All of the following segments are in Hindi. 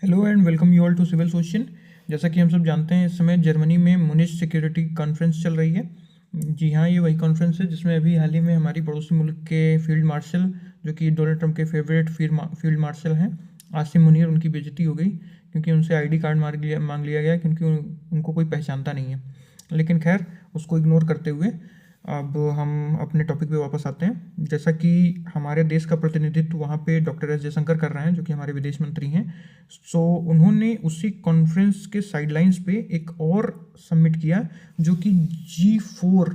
Hello and welcome you all to civil सोशन। जैसा कि हम सब जानते हैं, इस समय जर्मनी में मुनिच सिक्योरिटी कॉन्फ्रेंस चल रही है। जी हाँ, ये वही कॉन्फ्रेंस है जिसमें अभी हाल ही में हमारी पड़ोसी मुल्क के फील्ड मार्शल, जो कि डोनाल्ड ट्रंप के फेवरेट फील्ड मार्शल हैं, आसिम मुनीर, उनकी बेइज्जती हो गई क्योंकि उनसे आईडी कार्ड मांग लिया गया क्योंकि उनको कोई पहचानता नहीं है। लेकिन खैर, उसको इग्नोर करते हुए अब हम अपने टॉपिक पे वापस आते हैं। जैसा कि हमारे देश का प्रतिनिधित्व वहाँ पे डॉक्टर एस जयशंकर कर रहे हैं, जो कि हमारे विदेश मंत्री हैं। सो उन्होंने उसी कॉन्फ्रेंस के साइडलाइंस पे एक और समिट किया, जो कि G4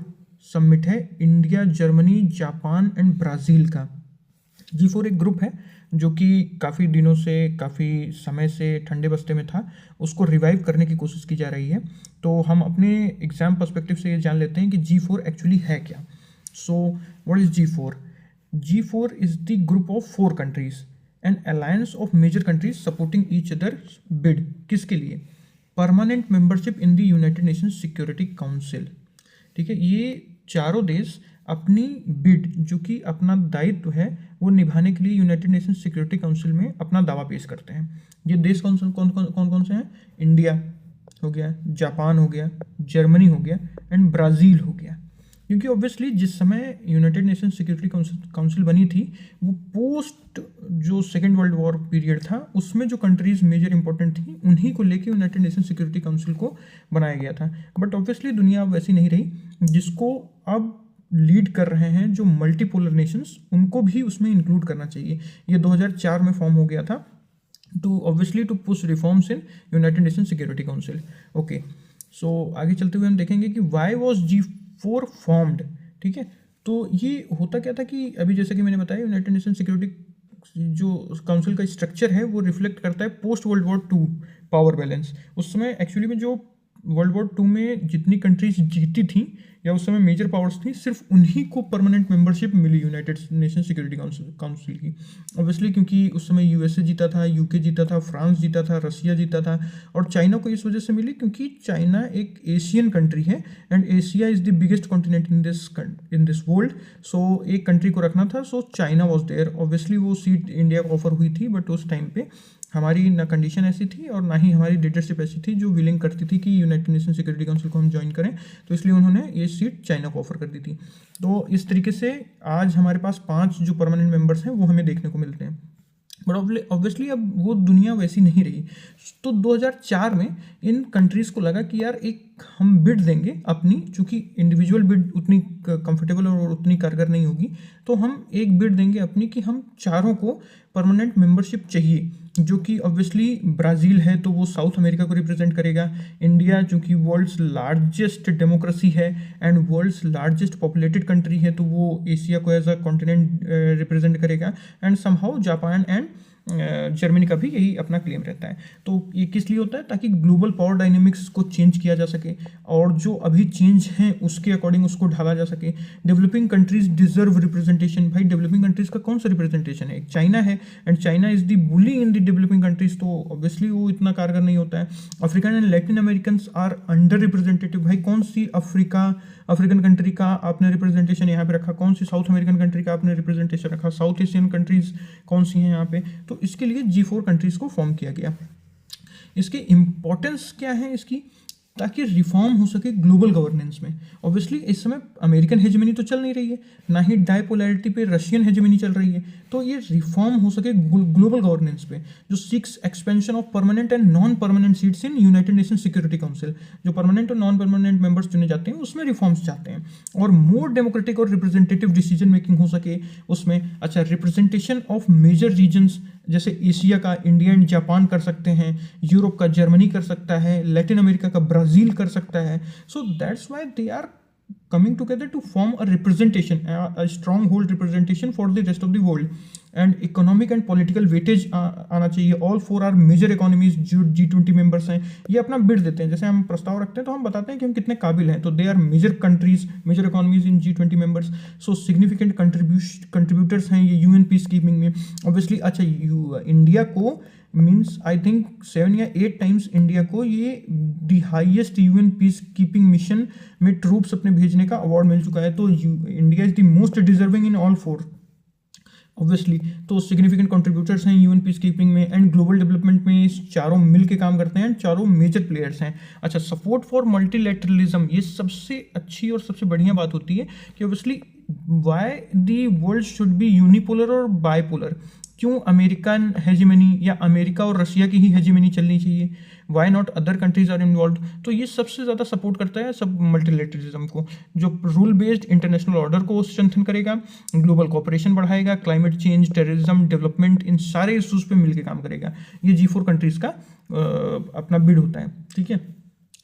समिट है, India, Germany, Japan and Brazil का। G4 एक ग्रुप है जो कि काफ़ी दिनों से, काफ़ी समय से ठंडे बस्ते में था। उसको रिवाइव करने की कोशिश की जा रही है। तो हम अपने एग्जाम पर्सपेक्टिव से ये जान लेते हैं कि G4 एक्चुअली है क्या। So what is G4? G4 is the group of 4 countries, an alliance of major countries supporting each other bid. किसके लिए? Permanent membership in the United Nations Security Council. ठीक है, ये चारों देश अपनी बिड, जो कि अपना दायित्व है, वो निभाने के लिए यूनाइटेड नेशन सिक्योरिटी काउंसिल में अपना दावा पेश करते हैं। ये देश कौन कौन से हैं? इंडिया हो गया, जापान हो गया, जर्मनी हो गया एंड ब्राज़ील हो गया। क्योंकि ऑब्वियसली जिस समय यूनाइटेड नेशन सिक्योरिटी काउंसिल बनी थी, वो पोस्ट जो सेकेंड वर्ल्ड वॉर पीरियड था, उसमें जो कंट्रीज मेजर इंपॉर्टेंट थी, उन्हीं को लेके यूनाइटेड नेशन सिक्योरिटी काउंसिल को बनाया गया था। बट ऑब्वियसली दुनिया अब वैसी नहीं रही, जिसको अब लीड कर रहे हैं जो मल्टीपोलर नेशंस, उनको भी उसमें इंक्लूड करना चाहिए। ये 2004 में फॉर्म हो गया था, to obviously to push reforms in United Nation Security Council. Okay, so आगे चलते हुए हम देखेंगे कि वाई वॉज G4 फॉर्म्ड। ठीक है, तो ये होता क्या था कि अभी जैसे कि मैंने बताया, यूनाइटेड नेशन सिक्योरिटी जो काउंसिल का स्ट्रक्चर है वो रिफ्लेक्ट करता है post world war 2 power balance. उस समय एक्चुअली में जो वर्ल्ड वॉर 2 में जितनी कंट्रीज जीती थी या उस समय मेजर पावर्स थी, सिर्फ उन्हीं को परमानेंट मेंबरशिप मिली यूनाइटेड नेशन सिक्योरिटी काउंसिल की। ऑब्वियसली क्योंकि उस समय यूएसए जीता था, यूके जीता था, फ्रांस जीता था, रसिया जीता था, और चाइना को इस वजह से मिली क्योंकि चाइना एक एशियन कंट्री है and Asia is the biggest continent in this world. So एक कंट्री को रखना था, so China was there. Obviously वो सीट इंडिया को ऑफर हुई थी, बट उस टाइम पे हमारी ना कंडीशन ऐसी थी और ना ही हमारी लीडरशिप ऐसी थी जो विलिंग करती थी कि यूनाइटेड नेशन सिक्योरिटी काउंसिल को हम ज्वाइन करें। तो इसलिए उन्होंने ये सीट चाइना को ऑफर कर दी थी। तो इस तरीके से आज हमारे पास 5 जो परमानेंट मेंबर्स हैं वो हमें देखने को मिलते हैं। बट ऑब्वियसली अब वो दुनिया वैसी नहीं रही। तो 2004 में इन कंट्रीज़ को लगा कि यार एक हम बिड देंगे अपनी, चूँकि इंडिविजुअल बिड उतनी कंफर्टेबल और उतनी कारगर नहीं होगी, तो हम एक बिड देंगे अपनी कि हम चारों को परमानेंट मेंबरशिप चाहिए। जो कि ऑब्वियसली ब्राज़ील है तो वो साउथ अमेरिका को रिप्रेजेंट करेगा, इंडिया जो कि वर्ल्ड्स लार्जेस्ट डेमोक्रेसी है and world's largest populated country है, तो वो एशिया को एज अ कॉन्टिनेंट रिप्रेजेंट करेगा, and somehow Japan and Germany का भी यही अपना क्लेम रहता है। तो ये किस लिए होता है? ताकि ग्लोबल पावर डायनेमिक्स को चेंज किया जा सके और जो अभी चेंज हैं उसके अकॉर्डिंग उसको ढाला जा सके। Developing countries deserve representation. भाई डेवलपिंग कंट्रीज का कौन सा रिप्रेजेंटेशन है? एक चाइना है and China is the bully in the developing countries, तो ऑब्वियसली वो इतना कारगर नहीं होता है। African and Latin American are under representative. भाई कौन सी अफ्रीकन कंट्री का आपने रिप्रेजेंटेशन यहाँ पे रखा? कौन सी साउथ अमेरिकन कंट्री का आपने रिप्रेजेंटेशन रखा? साउथ एशियन कंट्रीज कौन सी हैं यहाँ पे? तो इसके लिए G4 कंट्रीज को फॉर्म किया गया। इसके इम्पोर्टेंस क्या है इसकी? ताकि रिफॉर्म हो सके ग्लोबल गवर्नेंस में। ऑब्वियसली इस समय अमेरिकन हेजेमनी तो चल नहीं रही है, ना ही डायपोलैरिटी पे रशियन हेजेमनी चल रही है। तो ये रिफॉर्म हो सके ग्लोबल गवर्नेंस पे, जो seeks expansion of permanent and non permanent seats in United Nation Security Council. जो परमानेंट और नॉन परमानेंट मेंबर्स चुने जाते हैं उसमें रिफॉर्म्स चाहते हैं, और मोर डेमोक्रेटिक और रिप्रेजेंटेटिव डिसीजन मेकिंग हो सके उसमें। अच्छा, रिप्रेजेंटेशन ऑफ मेजर रीजन्स, जैसे एशिया का इंडिया एंड जापान कर सकते हैं, यूरोप का जर्मनी कर सकता है, लैटिन अमेरिका का ब्राज़ील कर सकता है। So that's why they are coming together to form a representation, a stronghold representation for the rest of the world, and economic and political weightage आना चाहिए। ऑल 4 आर मेजर इकोनॉमीज जो G20 मेंबर्स हैं, ये अपना बिड देते हैं। जैसे हम प्रस्ताव रखते हैं तो हम बताते हैं कि हम कितने काबिल हैं, तो they are major countries, major economies in G20 members. So significant contributors हैं ये यूएन पीस कीपिंग में। ऑब्वियसली अच्छा, इंडिया को मीन्स आई थिंक 7 या 8 टाइम्स इंडिया को ये the highest UN peace keeping mission में ट्रूप्स अपने भेजने का अवार्ड मिल चुका है। तो India is the most deserving in all 4। Obviously. तो सिग्निफिकेंट कंट्रीब्यूटर्स हैं यूएन पीस कीपिंग में एंड ग्लोबल डेवलपमेंट में, इस चारों मिल के काम करते हैं, चारों मेजर प्लेयर्स हैं। अच्छा, सपोर्ट फॉर मल्टीलैटरलिज्म, ये सबसे अच्छी और सबसे बढ़िया बात होती है कि obviously why the world should be unipolar और बाइपोलर, क्यों अमेरिकन हेजिमनी या अमेरिका और रशिया की ही हेजिमनी चलनी चाहिए, why not other countries are involve. तो ये सबसे ज़्यादा सपोर्ट करता है सब मल्टीलेटरिज्म को, जो रूल बेस्ड इंटरनेशनल ऑर्डर को स्ट्रेंथन करेगा, ग्लोबल कोऑपरेशन बढ़ाएगा, क्लाइमेट चेंज, टेररिज्म, डेवलपमेंट, इन सारे इशूज़ पे मिलकर काम करेगा। ये G4 कंट्रीज़ का अपना बिड होता है, ठीक है।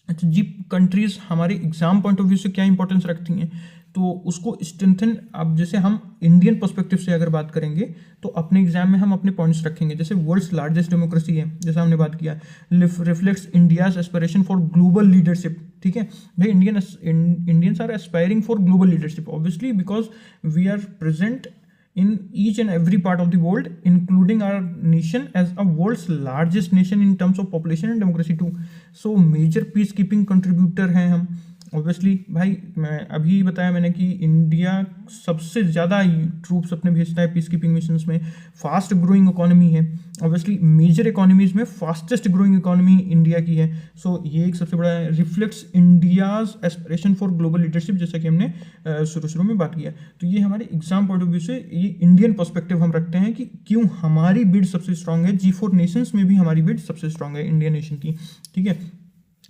अच्छा, जी कंट्रीज़ हमारे एग्जाम पॉइंट ऑफ व्यू से क्या इंपॉर्टेंस रखती हैं, तो उसको स्ट्रेंथन, अब जैसे हम इंडियन पर्सपेक्टिव से अगर बात करेंगे तो अपने एग्जाम में हम अपने पॉइंट्स रखेंगे। जैसे वर्ल्ड्स लार्जेस्ट डेमोक्रेसी है, जैसा हमने बात किया, reflects India's aspiration for global leadership, ठीक है भाई। Indians are aspiring for global leadership obviously because we are present in each and every part of the world, including our nation as a world's largest nation in terms of population and democracy too. So major peacekeeping contributor हैं हम ऑब्वियसली भाई। मैं अभी बताया मैंने कि इंडिया सबसे ज़्यादा ट्रूप्स अपने भेजता है पीस कीपिंग मिशंस में, फास्ट ग्रोइंग इकोनॉमी है ऑब्वियसली, मेजर इकोनॉमीज में फास्टेस्ट ग्रोइंग इकोनॉमी इंडिया की है। सो ये एक सबसे बड़ा reflects India's aspiration for global leadership, जैसा कि हमने शुरू में बात किया। तो ये हमारे एग्जाम पॉइंट ऑफ व्यू से ये इंडियन पर्सपेक्टिव हम रखते हैं कि क्यों हमारी बिड सबसे स्ट्रांग है, G4 नेशंस में भी हमारी बिड सबसे स्ट्रांग है इंडियन नेशन की, ठीक है।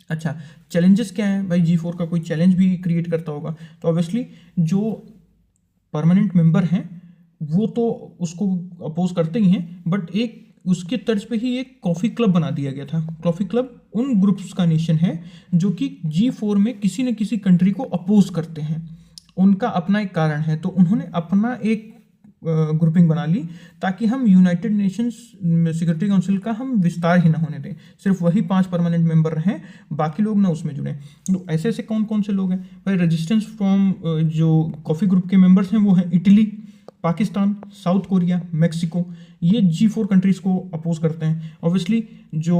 अच्छा, चैलेंजेस क्या हैं भाई, G4 का कोई चैलेंज भी क्रिएट करता होगा, तो ऑब्वियसली जो परमानेंट मेंबर हैं वो तो उसको अपोज करते ही हैं, बट एक उसके तर्ज पे ही एक कॉफ़ी क्लब बना दिया गया था। कॉफ़ी क्लब उन ग्रुप्स का नेशन है जो कि G4 में किसी न किसी कंट्री को अपोज करते हैं, उनका अपना एक कारण है, तो उन्होंने अपना एक ग्रुपिंग बना ली ताकि हम यूनाइटेड नेशंस सिक्योरिटी काउंसिल का हम विस्तार ही ना होने दें, सिर्फ वही 5 परमानेंट मेंबर रहें, बाकी लोग ना उसमें जुड़ें। तो ऐसे ऐसे कौन कौन से लोग हैं भाई, रेजिस्टेंस फ्रॉम जो कॉफ़ी ग्रुप के मेंबर्स हैं वो हैं Italy, Pakistan, south Korea, Mexico, ये G4 कंट्रीज़ को अपोज करते हैं। ऑब्वियसली जो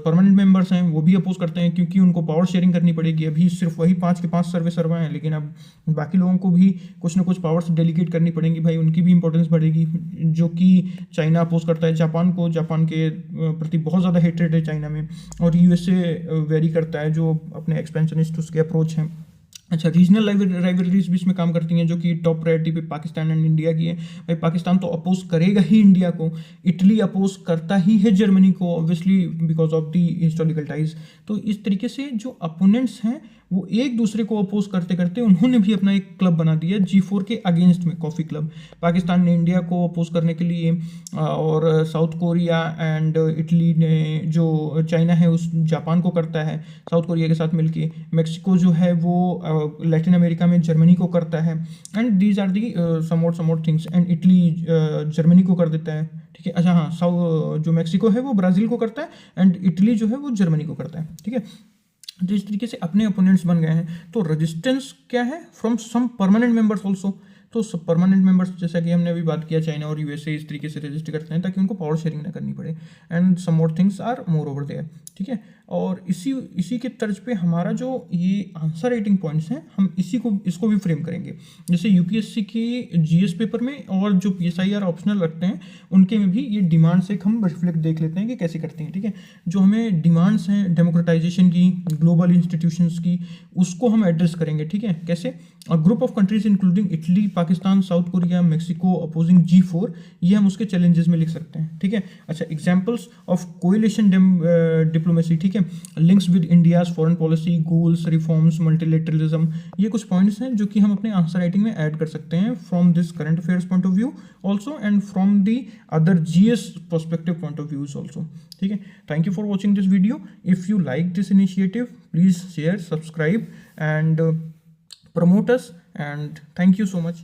परमानेंट मेंबर्स हैं वो भी अपोज करते हैं क्योंकि उनको पावर शेयरिंग करनी पड़ेगी। अभी सिर्फ वही 5 के 5 सर्वे हैं, लेकिन अब बाकी लोगों को भी कुछ ना कुछ पावर्स डेलीगेट करनी पड़ेंगी भाई, उनकी भी इंपॉर्टेंस बढ़ेगी। जो कि चाइना अपोज करता है जापान को, जापान के प्रति बहुत ज़्यादा हेट्रेड है चाइना में, और USA वेरी करता है जो अपने एक्सपेंशनिस्ट उसके अप्रोच हैं। अच्छा, रीजनल राइवलरीज भी इसमें काम करती हैं जो कि टॉप प्रायोरिटी पे पाकिस्तान एंड इंडिया की है भाई। पाकिस्तान तो अपोज करेगा ही इंडिया को, इटली अपोज करता ही है जर्मनी को obviously because of the historical ties. तो इस तरीके से जो अपोनेंट्स हैं वो एक दूसरे को अपोज करते करते उन्होंने भी अपना एक क्लब बना दिया G4 के अगेंस्ट में, कॉफ़ी क्लब। पाकिस्तान ने इंडिया को अपोज करने के लिए, और साउथ कोरिया एंड इटली ने, जो चाइना है उस जापान को करता है साउथ कोरिया के साथ मिलके, मेक्सिको जो है वो लैटिन अमेरिका में जर्मनी को करता है, and these are the somewhat things, and Italy Germany को कर देता है, ठीक है। अच्छा हाँ, जो मेक्सिको है वो ब्राज़ील को करता है एंड इटली जो है वो जर्मनी को करता है, ठीक है। तो इस तरीके से अपने ओपोनेंट्स बन गए हैं। तो रेजिस्टेंस क्या है, from some permanent members also. तो सब परमानेंट मेंबर्स जैसा कि हमने अभी बात किया, चाइना और USA इस तरीके से रजिस्ट करते हैं ताकि उनको पावर शेयरिंग ना करनी पड़े, and some more things are more over there, ठीक है। और इसी के तर्ज पे हमारा जो ये आंसर राइटिंग पॉइंट्स हैं, हम इसको भी फ्रेम करेंगे। जैसे UPSC के GS पेपर में और जो PSIR ऑप्शनल रखते हैं उनके में भी ये डिमांड्स एक हम रिफ्लेक्ट देख लेते हैं कि कैसे करते हैं, ठीक है। जो हमें डिमांड्स हैं डेमोक्रेटाइजेशन की, ग्लोबल इंस्टीट्यूशंस की, उसको हम एड्रेस करेंगे, ठीक है। कैसे, a group of countries including Italy, Pakistan, south Korea, Mexico opposing G4, ये हम उसके चैलेंजेस में लिख सकते हैं, ठीक है। अच्छा, एग्जाम्पल्स ऑफ कोएलिशन डिप्लोमेसी, ठीक है, links with India's foreign policy, goals, reforms, multilateralism, ये कुछ पॉइंट्स हैं जो कि हम अपने आंसर राइटिंग में ऐड कर सकते हैं from this current affairs point of view also, and from the other GS perspective point of views also, ठीक है। Thank you for watching this video. If you like this initiative, please share, subscribe and promote us, and thank you so much.